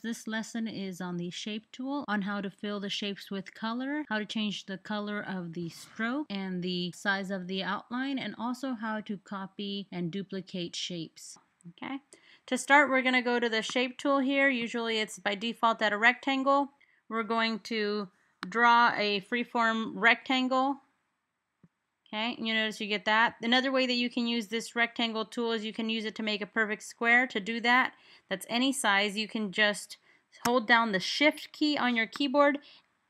This lesson is on the shape tool, on how to fill the shapes with color, how to change the color of the stroke and the size of the outline, and also how to copy and duplicate shapes. Okay. To start, we're going to go to the shape tool here. Usually it's by default at a rectangle. We're going to draw a freeform rectangle. Okay, you notice you get that. Another way that you can use this rectangle tool is you can use it to make a perfect square. To do that, that's any size. You can just hold down the shift key on your keyboard,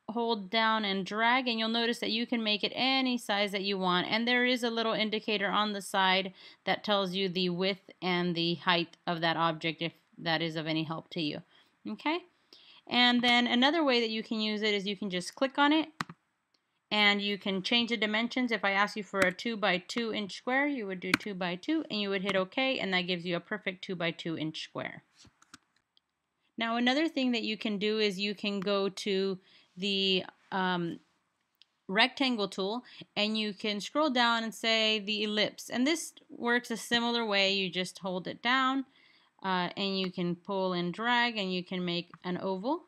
hold down and drag, and you'll notice that you can make it any size that you want. And there is a little indicator on the side that tells you the width and the height of that object, if that is of any help to you. Okay, and then another way that you can use it is you can just click on it, and you can change the dimensions. If I ask you for a 2 by 2 inch square, you would do 2 by 2 and you would hit OK, and that gives you a perfect 2 by 2 inch square. Now another thing that you can do is you can go to the rectangle tool and you can scroll down and say the ellipse. And this works a similar way. You just hold it down and you can pull and drag and you can make an oval.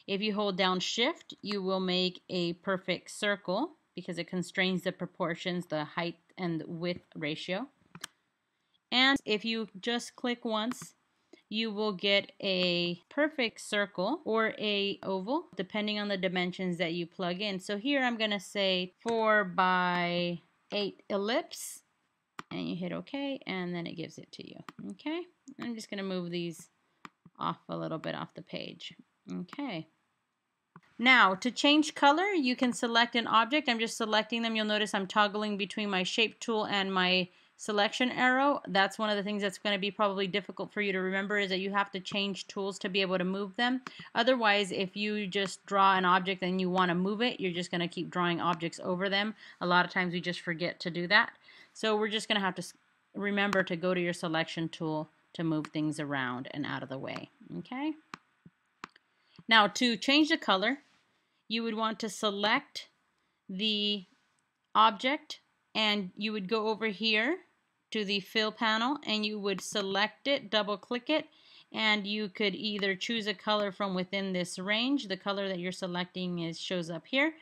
If you hold down shift, you will make a perfect circle because it constrains the proportions, the height and width ratio. And if you just click once, you will get a perfect circle or a oval depending on the dimensions that you plug in. So here I'm going to say 4 by 8 ellipse, and you hit OK, and then it gives it to you. Okay, I'm just going to move these off a little bit off the page. Okay. Now, to change color, you can select an object. I'm just selecting them. You'll notice I'm toggling between my shape tool and my selection arrow. That's one of the things that's going to be probably difficult for you to remember, is that you have to change tools to be able to move them. Otherwise, if you just draw an object and you want to move it, you're just going to keep drawing objects over them. A lot of times we just forget to do that. So we're just going to have to remember to go to your selection tool to move things around and out of the way. Okay? Now, to change the color, you would want to select the object and you would go over here to the fill panel and you would select it, double click it, and you could either choose a color from within this range. The color that you're selecting shows up here,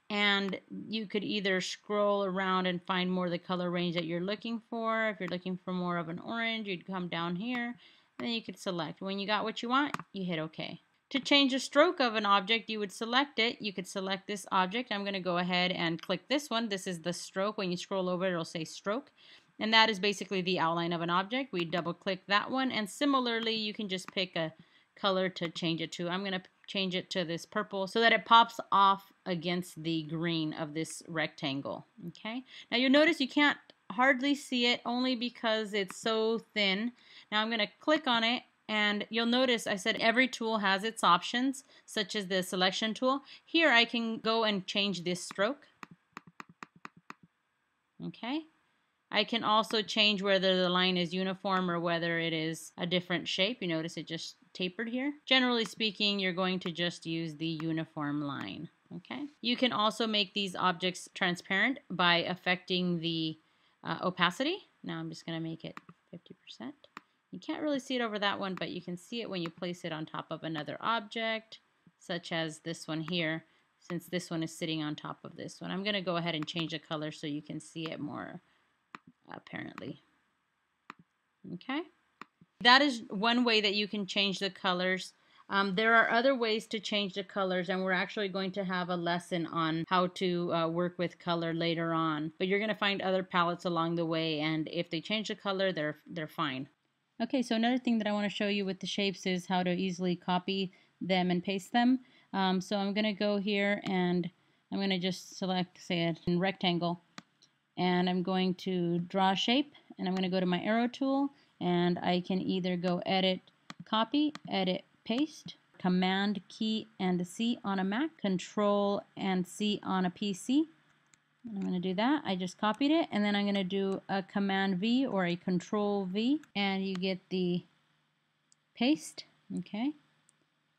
and you could either scroll around and find more of the color range that you're looking for. If you're looking for more of an orange, you'd come down here and then you could select. When you got what you want, you hit OK. To change the stroke of an object, you would select it. You could select this object. I'm going to go ahead and click this one. This is the stroke. When you scroll over, it'll say stroke. And that is basically the outline of an object. We double click that one. And similarly, you can just pick a color to change it to. I'm going to change it to this purple so that it pops off against the green of this rectangle. Okay. Now you'll notice you can't hardly see it only because it's so thin. Now I'm going to click on it. And you'll notice I said every tool has its options, such as the selection tool. Here I can go and change this stroke. Okay. I can also change whether the line is uniform or whether it is a different shape. You notice it just tapered here. Generally speaking, you're going to just use the uniform line. Okay. You can also make these objects transparent by affecting the opacity. Now I'm just going to make it 50%. You can't really see it over that one, but you can see it when you place it on top of another object, such as this one here, since this one is sitting on top of this one. I'm going to go ahead and change the color so you can see it more apparently. Okay. That is one way that you can change the colors. There are other ways to change the colors, and we're actually going to have a lesson on how to work with color later on. But you're going to find other palettes along the way, and if they change the color, they're fine. Okay, so another thing that I want to show you with the shapes is how to easily copy them and paste them. So I'm going to go here and I'm going to just select, say, a rectangle. And I'm going to draw a shape, and I'm going to go to my arrow tool, and I can either go edit, copy, edit, paste, Command key and C on a Mac, Control and C on a PC. I'm going to do that. I just copied it, and then I'm going to do a Command V or a Control V, and you get the paste. Okay.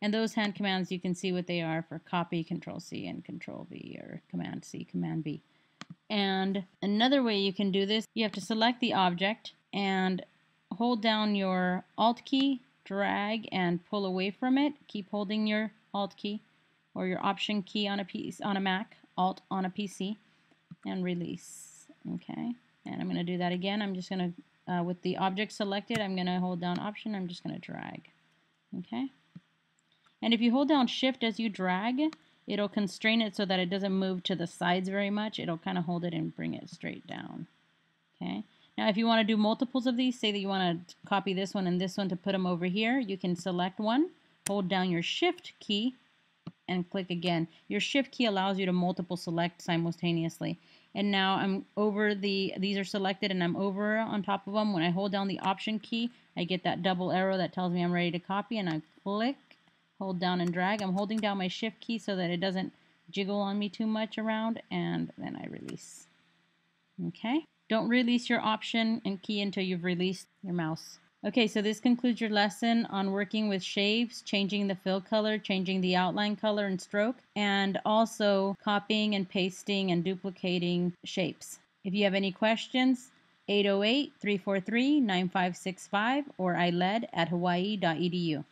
And those hand commands, you can see what they are for copy, Control C, and Control V, or Command C, Command V. And another way you can do this, you have to select the object and hold down your Alt key, drag and pull away from it. Keep holding your Alt key or your Option key on a Mac, Alt on a PC, and release. Okay, and I'm going to do that again. I'm just going to, with the object selected, I'm going to hold down Option. I'm just going to drag. Okay, and if you hold down Shift as you drag, it'll constrain it so that it doesn't move to the sides very much. It'll kind of hold it and bring it straight down. Okay. Now if you want to do multiples of these, say that you want to copy this one and this one to put them over here, you can select one, hold down your Shift key, and click again. Your Shift key allows you to multiple select simultaneously. And now I'm over these are selected and I'm over on top of them. When I hold down the Option key, I get that double arrow that tells me I'm ready to copy, and I click, hold down and drag. I'm holding down my Shift key so that it doesn't jiggle on me too much around, and then I release. Okay. Don't release your Option and key until you've released your mouse. Okay, so this concludes your lesson on working with shapes, changing the fill color, changing the outline color and stroke, and also copying and pasting and duplicating shapes. If you have any questions, 808-343-9565 or iled@hawaii.edu.